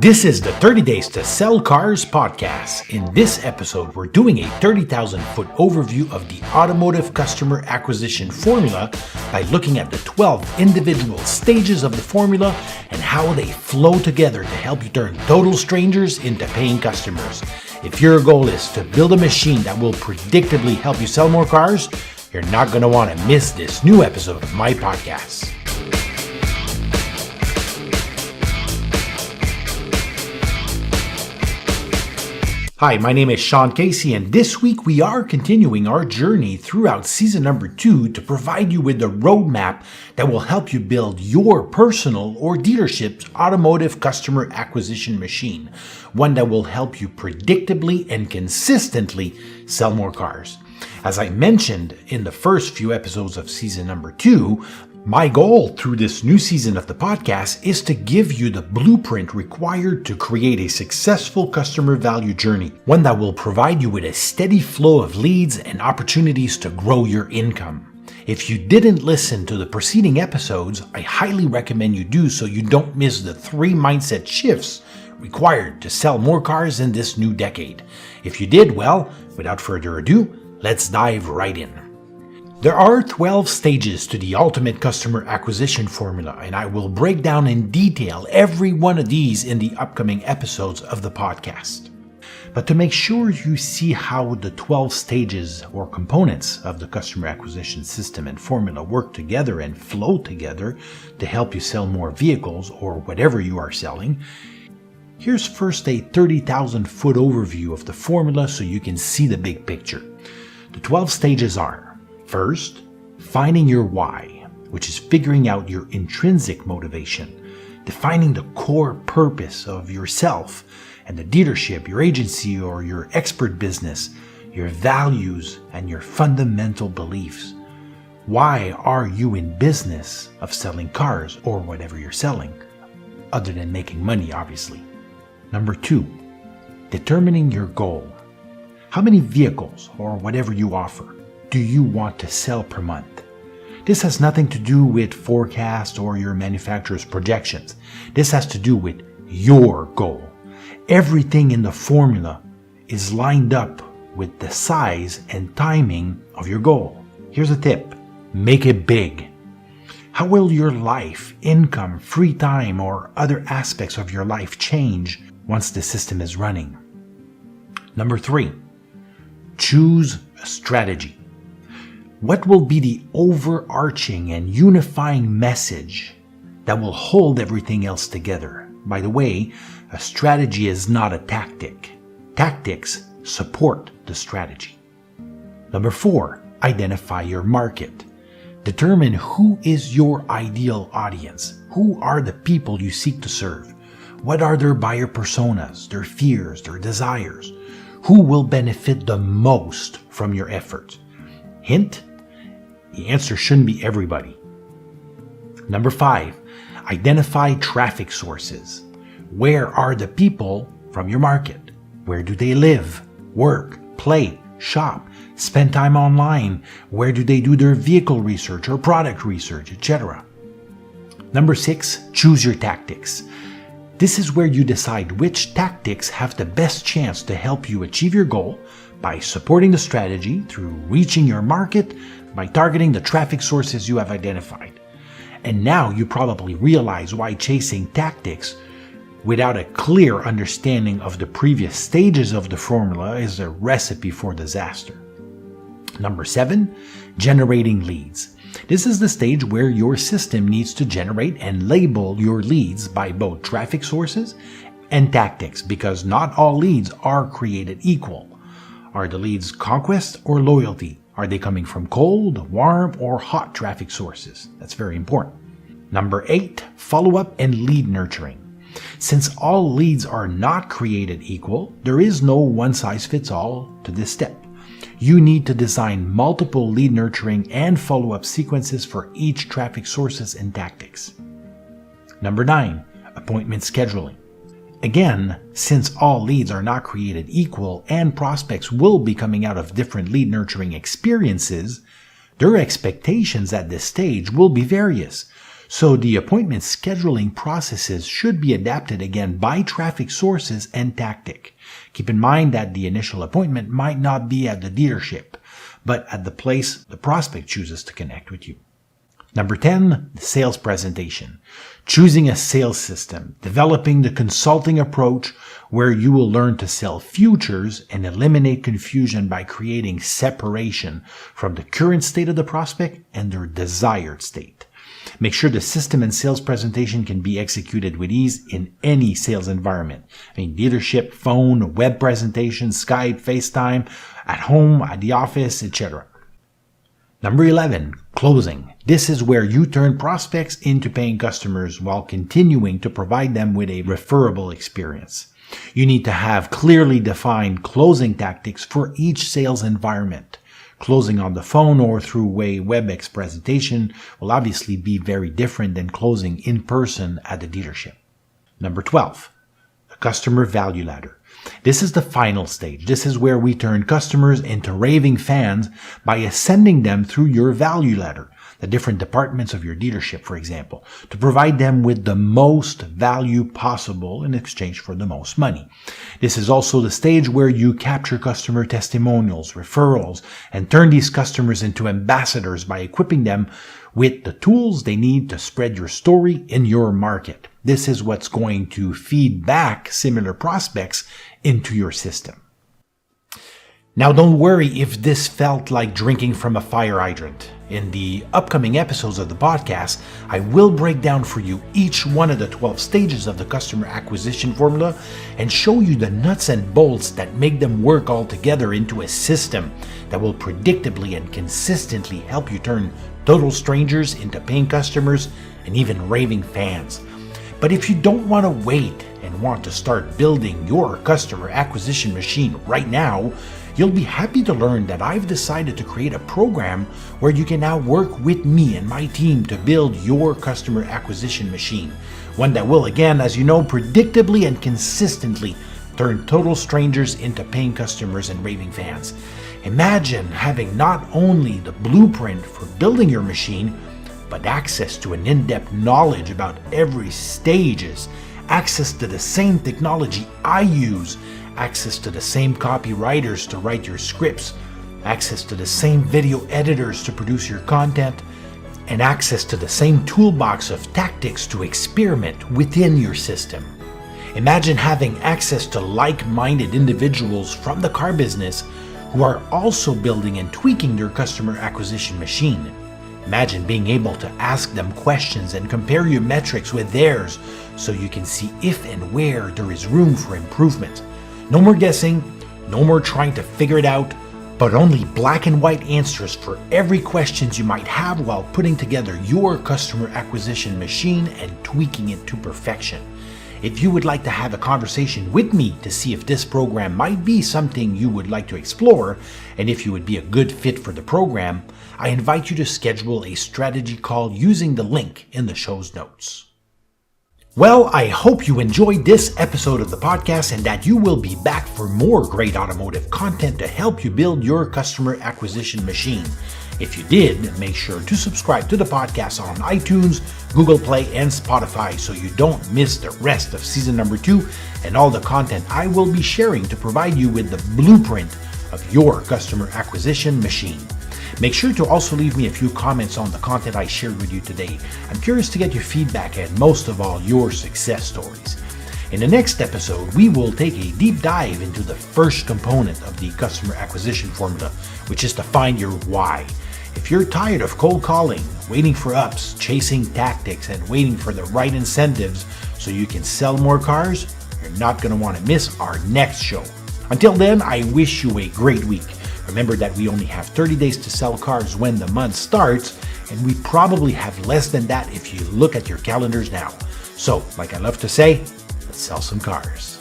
This is the 30 Days to Sell Cars podcast. In this episode, we're doing a 30,000-foot overview of the Automotive Customer Acquisition Formula by looking at the 12 individual stages of the formula and how they flow together to help you turn total strangers into paying customers. If your goal is to build a machine that will predictably help you sell more cars, you're not going to want to miss this new episode of my podcast. Hi, my name is Sean Cassy, and this week we are continuing our journey throughout season number 2 to provide you with the roadmap that will help you build your personal or dealership's automotive customer acquisition machine, one that will help you predictably and consistently sell more cars. As I mentioned in the first few episodes of season number 2, my goal through this new season of the podcast is to give you the blueprint required to create a successful customer value journey, one that will provide you with a steady flow of leads and opportunities to grow your income. If you didn't listen to the preceding episodes, I highly recommend you do so you don't miss the 3 mindset shifts required to sell more cars in this new decade. If you did, well, without further ado, let's dive right in. There are 12 stages to the Ultimate Customer Acquisition Formula, and I will break down in detail every one of these in the upcoming episodes of the podcast. But to make sure you see how the 12 stages or components of the customer acquisition system and formula work together and flow together to help you sell more vehicles or whatever you are selling, here's first a 30,000-foot overview of the formula so you can see the big picture. The 12 stages are: first, finding your why, which is figuring out your intrinsic motivation, defining the core purpose of yourself and the dealership, your agency, or your expert business, your values, and your fundamental beliefs. Why are you in business of selling cars or whatever you're selling, other than making money, obviously? Number 2, determining your goal. How many vehicles or whatever you offer do you want to sell per month? This has nothing to do with forecast or your manufacturer's projections. This has to do with your goal. Everything in the formula is lined up with the size and timing of your goal. Here's a tip: make it big. How will your life, income, free time, or other aspects of your life change once the system is running? Number 3, choose a strategy. What will be the overarching and unifying message that will hold everything else together? By the way, a strategy is not a tactic. Tactics support the strategy. Number 4, identify your market. Determine who is your ideal audience. Who are the people you seek to serve? What are their buyer personas, their fears, their desires? Who will benefit the most from your efforts? Hint: the answer shouldn't be everybody. Number 5, identify traffic sources. Where are the people from your market? Where do they live, work, play, shop, spend time online? Where do they do their vehicle research or product research, etc.? Number 6, choose your tactics. This is where you decide which tactics have the best chance to help you achieve your goal by supporting the strategy through reaching your market, by targeting the traffic sources you have identified. And now you probably realize why chasing tactics without a clear understanding of the previous stages of the formula is a recipe for disaster. Number 7, generating leads. This is the stage where your system needs to generate and label your leads by both traffic sources and tactics, because not all leads are created equal. Are the leads conquest or loyalty? Are they coming from cold, warm, or hot traffic sources? That's very important. Number 8, follow-up and lead nurturing. Since all leads are not created equal, there is no one-size-fits-all to this step. You need to design multiple lead nurturing and follow-up sequences for each traffic sources and tactics. Number 9, appointment scheduling. Again, since all leads are not created equal and prospects will be coming out of different lead nurturing experiences, their expectations at this stage will be various. So the appointment scheduling processes should be adapted again by traffic sources and tactic. Keep in mind that the initial appointment might not be at the dealership, but at the place the prospect chooses to connect with you. Number 10, the sales presentation. Choosing a sales system, developing the consulting approach where you will learn to sell futures and eliminate confusion by creating separation from the current state of the prospect and their desired state. Make sure the system and sales presentation can be executed with ease in any sales environment. Dealership, phone, web presentation, Skype, FaceTime, at home, at the office, etc. Number 11, closing. This is where you turn prospects into paying customers while continuing to provide them with a referable experience. You need to have clearly defined closing tactics for each sales environment. Closing on the phone or through a WebEx presentation will obviously be very different than closing in person at the dealership. Number 12, the customer value ladder. This is the final stage. This is where we turn customers into raving fans by ascending them through your value ladder, the different departments of your dealership, for example, to provide them with the most value possible in exchange for the most money. This is also the stage where you capture customer testimonials, referrals, and turn these customers into ambassadors by equipping them with the tools they need to spread your story in your market. This is what's going to feed back similar prospects into your system. Now, don't worry if this felt like drinking from a fire hydrant. In the upcoming episodes of the podcast, I will break down for you each one of the 12 stages of the customer acquisition formula and show you the nuts and bolts that make them work all together into a system that will predictably and consistently help you turn total strangers into paying customers and even raving fans. But if you don't want to wait and want to start building your customer acquisition machine right now, you'll be happy to learn that I've decided to create a program where you can now work with me and my team to build your customer acquisition machine. One that will, again, as you know, predictably and consistently turn total strangers into paying customers and raving fans. Imagine having not only the blueprint for building your machine, but access to an in-depth knowledge about every stages, access to the same technology I use, access to the same copywriters to write your scripts, access to the same video editors to produce your content, and access to the same toolbox of tactics to experiment within your system. Imagine having access to like-minded individuals from the car business who are also building and tweaking their customer acquisition machine. Imagine being able to ask them questions and compare your metrics with theirs so you can see if and where there is room for improvement. No more guessing, no more trying to figure it out, but only black and white answers for every question you might have while putting together your customer acquisition machine and tweaking it to perfection. If you would like to have a conversation with me to see if this program might be something you would like to explore, and if you would be a good fit for the program, I invite you to schedule a strategy call using the link in the show's notes. Well, I hope you enjoyed this episode of the podcast and that you will be back for more great automotive content to help you build your customer acquisition machine. If you did, make sure to subscribe to the podcast on iTunes, Google Play, and Spotify so you don't miss the rest of season number 2 and all the content I will be sharing to provide you with the blueprint of your customer acquisition machine. Make sure to also leave me a few comments on the content I shared with you today. I'm curious to get your feedback and most of all, your success stories. In the next episode, we will take a deep dive into the first component of the customer acquisition formula, which is to find your why. If you're tired of cold calling, waiting for ups, chasing tactics, and waiting for the right incentives so you can sell more cars, you're not going to want to miss our next show. Until then, I wish you a great week. Remember that we only have 30 days to sell cars when the month starts, and we probably have less than that if you look at your calendars now. So, like I love to say, let's sell some cars.